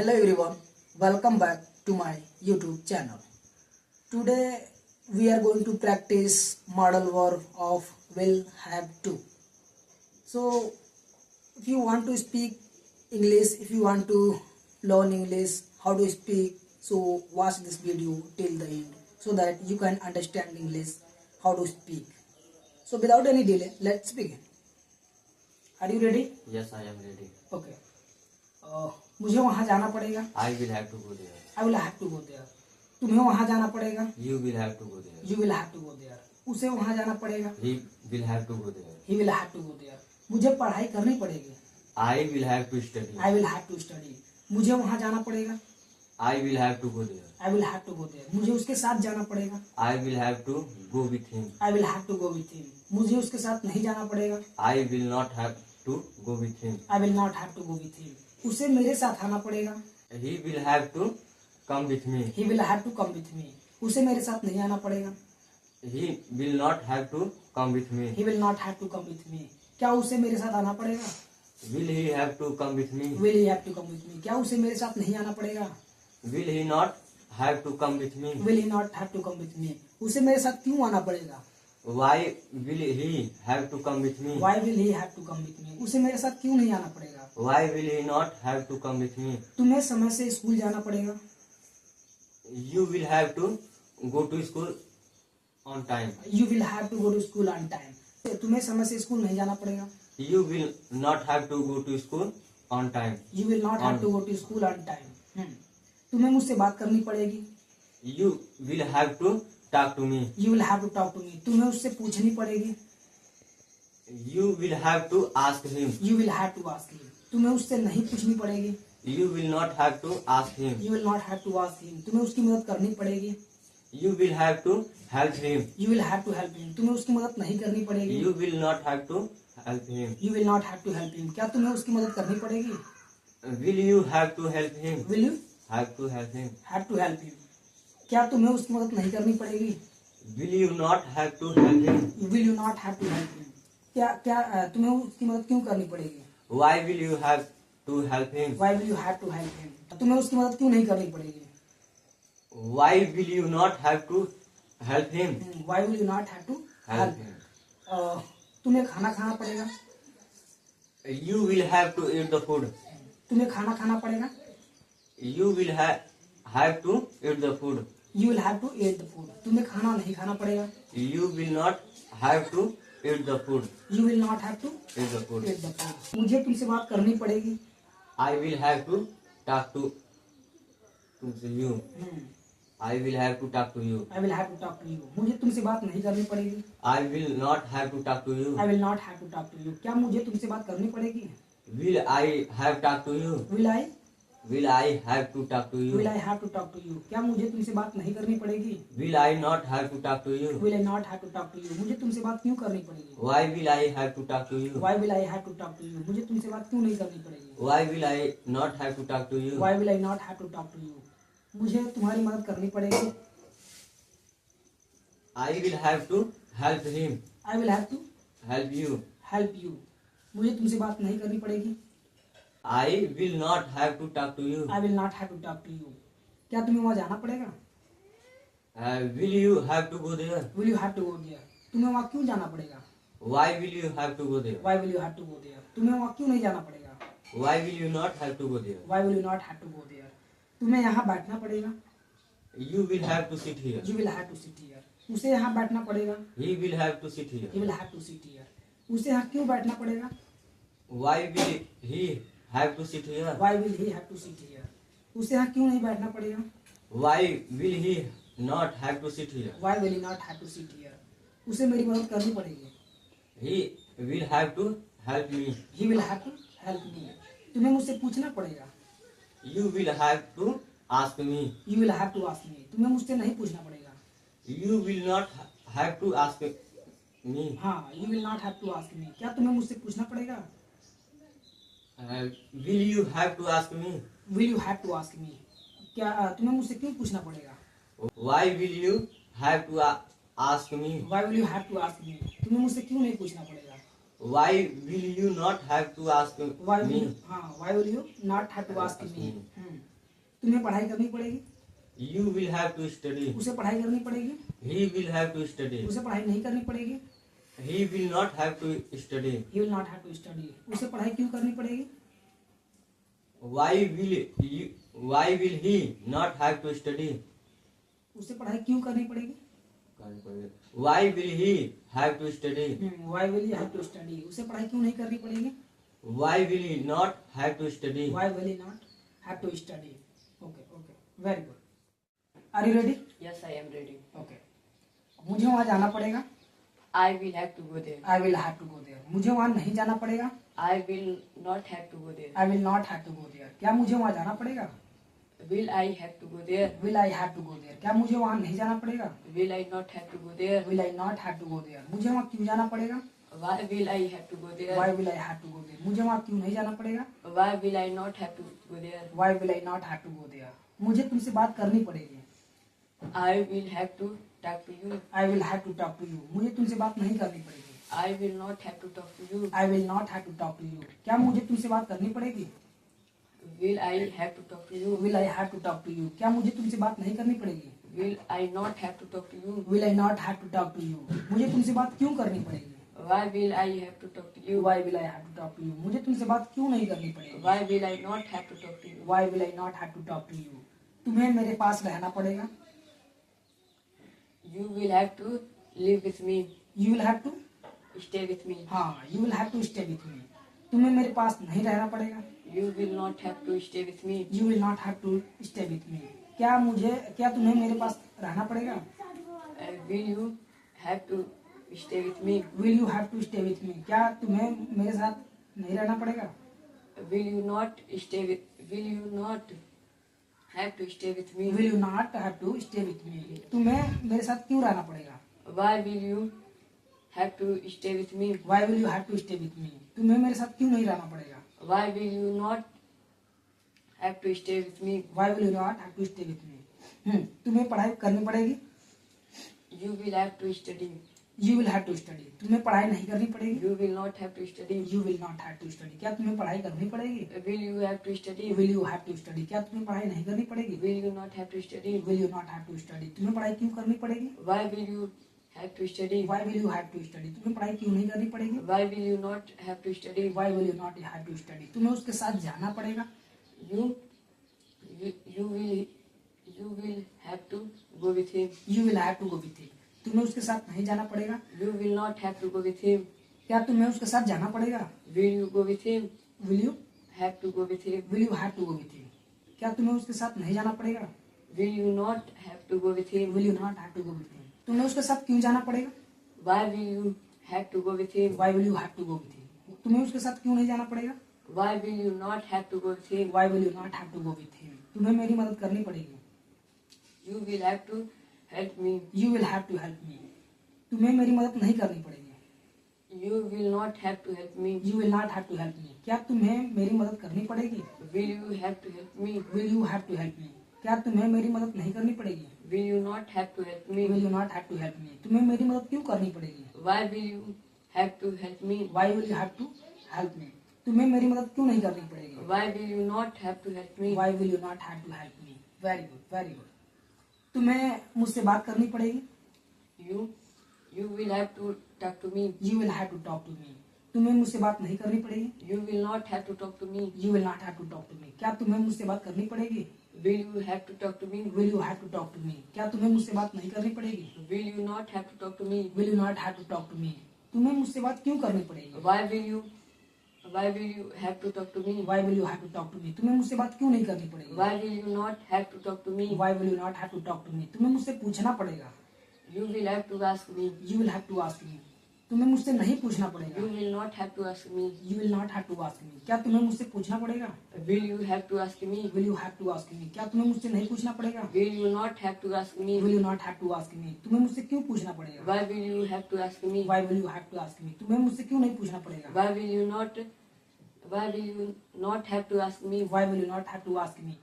Hello everyone, welcome back to my YouTube channel. Today we are going to practice model verb of will have to. So if you want to speak English, if you want to learn English, how to speak, so watch this video till the end so that you can understand English, how to speak. So without any delay, let's begin. Are you ready? Yes, I am ready. Okay. मुझे वहाँ जाना पड़ेगा. I will have to go there. I will have to go there. तुम्हें वहाँ जाना पड़ेगा. You will have to go there. You will have to go there. उसे वहाँ जाना पड़ेगा. He will have to go there. He will have to go there. मुझे पढ़ाई करनी पड़ेगी. I will have to study. I will have to study. मुझे वहाँ जाना पड़ेगा. I will have to go there. I will have to go there. मुझे उसके साथ जाना पड़ेगा. I will have to go with him. I will have to go with him. मुझे उसके साथ नहीं जाना पड़ेगा. I will not have to go with him. I will not have to go with him. उसे मेरे साथ आना पड़ेगा. He will have to come with me. He will have to come with me. उसे मेरे साथ नहीं आना पड़ेगा. He will not have to come with me. He will not have to come with me. क्या उसे मेरे साथ आना पड़ेगा? Will he have to come with me? Will he have to come with me? क्या उसे मेरे साथ नहीं आना पड़ेगा? Will he not have to come with me? Will he not have to come with me? उसे मेरे साथ क्यों आना पड़ेगा? Why will he have to come with me? Why will he have to come with me? उसे मेरे साथ क्यों नहीं आना पड़ेगा? Why will he not have to come with me? तुम्हें समय से स्कूल जाना पड़ेगा. You will have to go to school on time. You will have to go to school on time. तुम्हें समय से स्कूल नहीं जाना पड़ेगा. You will not have to go to school on time. You will not have to go to school on time. तुम्हें मुझसे बात करनी पड़ेगी. You will have to talk to me. You will have to talk to me. तुम्हें उससे पूछनी पड़ेगी. You will have to ask him. You will have to ask him. तुम्हें उससे नहीं पूछनी पड़ेगी. You will not have to ask him. You will not have to ask him. तुम्हें उसकी मदद करनी पड़ेगी. You will have to help him. You will have to help him. तुम्हें उसकी मदद नहीं करनी पड़ेगी. You will not have to help him. You will not have to help him. क्या तुम्हें उसकी मदद करनी पड़ेगी? Will you have to help him? Will you Have to help him. have to help him? क्या तुम्हें उसकी मदद नहीं करनी पड़ेगी? Will you not have to help him? Will you not have to help him? क्या तुम्हें उसकी मदद क्यों करनी पड़ेगी? Why will you have to help him? Why will you have to help him? तुम्हें उसकी मदद क्यों नहीं करनी पड़ेगी? Why will you not have to help him? Why will you not have to Help help him? him. तुम्हें खाना खाना पड़ेगा. You will have to eat the food. तुम्हें खाना खाना पड़ेगा. You will have to eat the food. You will have to eat the food. तुम्हें खाना नहीं खाना पड़ेगा. You will not have to eat the food. You will not have to Eat the food. eat the food. मुझे तुमसे बात करनी पड़ेगी. I will have to talk to you. I will have to talk to you. I will have to talk to you. मुझे तुमसे बात नहीं करनी पड़ेगी. I will not have to talk to you. I will not have to talk to you. क्या मुझे तुमसे बात करनी पड़ेगी? Will I have talk to you? Will I have to talk to you? Will I have to talk to you? क्या मुझे तुमसे बात नहीं करनी पड़ेगी? Will I not have to talk to you? Will I not have to talk to you? मुझे तुमसे बात क्यों करनी पड़ेगी? Why will I have to talk to you? Why will I have to talk to you? मुझे तुमसे बात क्यों नहीं करनी पड़ेगी? Why will I not have to talk to you? Why will I not have to talk to you? मुझे तुम्हारी मदद करनी पड़ेगी. I will have to help him. I will have to Help you. help you. मुझे तुमसे बात नहीं करनी पड़ेगी. I will not have to talk to you. I will not have to talk to you. क्या तुम्हें वहाँ जाना पड़ेगा? Will you have to go there? Will you have to go there? तुम्हें वहाँ क्यों जाना पड़ेगा? Why will you have to go there? Why will you have to go there? तुम्हें वहाँ क्यों नहीं जाना पड़ेगा? Why will you not have to go there? Why will you not have to go there? तुम्हें यहाँ बैठना पड़ेगा. You will have to sit here. You will have to sit here. उसे यहाँ बैठना पड़ेगा. He will have to sit here. He will have to sit here. उसे यहाँ क्यों बैठना पड़ेगा? Why will he have to sit here? Why will he have to sit here? उसे यहाँ क्यों नहीं बैठना पड़ेगा? Why will he not have to sit here? Why will he not have to sit here? उसे मेरी मदद करनी पड़ेगी. He will have to help me. He will have to help me. तुम्हें मुझसे पूछना पड़ेगा. You will have to ask me. You will have to ask me. तुम्हें मुझसे नहीं पूछना पड़ेगा. You will not have to ask me. हाँ, you will not have to ask me. क्या तुम्हें मुझसे पूछना पड़ेगा? Will you have to ask me? Will you have to ask me? क्या तुम्हें मुझसे क्यों पूछना पड़ेगा? Why will you have to ask me? Why will you have to ask me? तुम्हें मुझसे क्यों नहीं पूछना पड़ेगा? Why will you not have to ask Why will me? you, हाँ, why will you not have to ask me? तुम्हें पढ़ाई करनी पड़ेगी, You will have to study. उसे पढ़ाई करनी पड़ेगी, He will have to study. उसे पढ़ाई नहीं करनी पड़ेगी, He will not have to study. he will not have to study, उसे पढ़ाई क्यों करनी पड़ेगी, Why will he not have to study? उसे पढ़ाई क्यों करनी पड़ेगी, Why will he have to study? why will you have to study, उसे पढ़ाई क्यों नहीं करनी पड़ेगी, Why will he not have to study? why will he not have to study. Okay, okay, very good. Are you ready? Yes, I am ready. Okay. मुझे वहाँ जाना पड़ेगा, I will have to go there. I will have to go there. मुझे वहाँ नहीं जाना पड़ेगा, I will not have to go there. I will not have to go there. क्या मुझे वहाँ जाना पड़ेगा, Will I have to go there? will I have to go there. क्या मुझे वहाँ नहीं जाना पड़ेगा, Will I not have to go there? will I not have to go there. मुझे वहाँ क्यों जाना पड़ेगा, Why will I have to go there? why will I have to go there. मुझे वहाँ क्यों नहीं जाना पड़ेगा, Why will I not have to go there? why will I not have to go there. मुझे तुमसे बात करनी पड़ेगी, I will have to talk to you. I will have to talk to you. मुझे तुमसे बात नहीं करनी पड़ेगी, I will not have to talk to you. I will not have to talk to you. क्या मुझे तुमसे बात करनी पड़ेगी, Will I have to talk to you? will I have to talk to you. क्या मुझे तुमसे बात नहीं करनी पड़ेगी, Will I not have to talk to you? will I not have to talk to you. मुझे तुमसे बात क्यों करनी पड़ेगी, Why will I have to talk to you? why will I have to talk to you. मुझे तुमसे बात क्यों नहीं करनी पड़ेगी, Why will I not have to talk to you? why will I not have to talk to you. तुम्हें मेरे पास रहना पड़ेगा, You will have to live with me. you will have to, Stay with me. हाँ you will have to stay with me. तुम्हें मेरे पास नहीं रहना पड़ेगा, You will not have to stay with me. you will not have to stay with me. क्या तुम्हें मेरे पास रहना पड़ेगा, Will you have to stay with me? will you have to stay with me. क्या तुम्हें मेरे साथ नहीं रहना पड़ेगा, Will you not stay with? Will you not have to stay with me? will you not have to stay with me. तुम्हें मेरे साथ क्यों रहना पड़ेगा, Why will you have to stay with me? why will you have to stay with me. तुम्हें मेरे साथ क्यों नहीं रहना पड़ेगा, Why will you not have to stay with me? why will you not have to stay with me. तुम्हें पढ़ाई करनी पड़ेगी, You will have to study. you will have to study. तुम्हें पढ़ाई नहीं करनी पड़ेगी, You will not have to study. you will not have to study. क्या तुम्हें पढ़ाई करनी पड़ेगी, Will you have to study? will you have to study. क्या तुम्हें पढ़ाई नहीं करनी पड़ेगी, Will you not have to study? will you not have to study. तुम्हें पढ़ाई क्यों करनी पड़ेगी, Why will you have to study? why will you have to study. तुम्हें पढ़ाई क्यों नहीं करनी पड़ेगी, Why will you not have to study? why will you not have to study. तुम्हें उसके साथ जाना पड़ेगा, You will have to go with him. you will have to go with him. तुम्हें उसके साथ नहीं जाना पड़ेगा, You will not have to go with him. क्या तुम्हें उसके साथ जाना पड़ेगा, Will you go with him? will you Have to go with him. will you have to go with him. क्या तुम्हें उसके साथ नहीं जाना पड़ेगा, Will you not have to go with him? will you not have to go with him. तुम्हें उसके साथ क्यों जाना पड़ेगा, Why will you have to go with him? why will you have to go with him. तुम्हें उसके साथ क्यों नहीं जाना पड़ेगा, Why will you not have to go with him? why will you not have to go with him. तुम्हें मेरी मदद करनी पड़ेगी, You will have to help me. you will have to help me. तुम्हें मेरी मदद नहीं करनी पड़ेगी, You will not have to help me. you will not have to help me. क्या तुम्हें मेरी मदद करनी पड़ेगी, Will you have to help me? will you have to help me. क्या तुम्हें मेरी मदद नहीं करनी पड़ेगी, Will you not have to help me? will you not have to help me. तुम्हें मेरी मदद क्यों करनी पड़ेगी, Why will you have to help me? why will you have to help me. तुम्हें मेरी मदद क्यों नहीं करनी पड़ेगी, Why will you not have to help me? why will you not have to help me. very good, very good. तुम्हें मुझसे बात करनी पड़ेगी, You will have to talk to me. you will have to talk to me. तुम्हें मुझसे बात नहीं करनी पड़ेगी, You will not have to talk to me. you will not have to talk to me. क्या तुम्हें मुझसे बात करनी पड़ेगी, Will you have to talk to me? will you have to talk to me. क्या तुम्हें मुझसे बात नहीं करनी पड़ेगी, Will you not have to talk to me? will you not have to talk to me. तुम्हें मुझसे बात क्यों करनी पड़ेगी, Why will you have to talk to me? why will you have to talk to me. तुम्हें मुझसे बात क्यों नहीं करनी पड़ेगी, Why will you not have to talk to me? why will you not have to talk to me. तुम्हें मुझसे पूछना पड़ेगा, You will have to ask me. you will have to ask me. तुम्हें मुझसे नहीं पूछना पड़ेगा, You will not have to ask me. you will not have to ask me. क्या तुम्हें मुझसे पूछना पड़ेगा, Will you have to ask me? will you have to ask me. क्या तुम्हें मुझसे नहीं पूछना पड़ेगा, Will you not have to ask me? will you not have to ask me. तुम्हें मुझसे क्यों पूछना पड़ेगा, Why will you have to ask me? why will you have to ask me. तुम्हें मुझसे क्यों नहीं पूछना पड़ेगा, Why will you not have to ask me? why will you not have to ask me.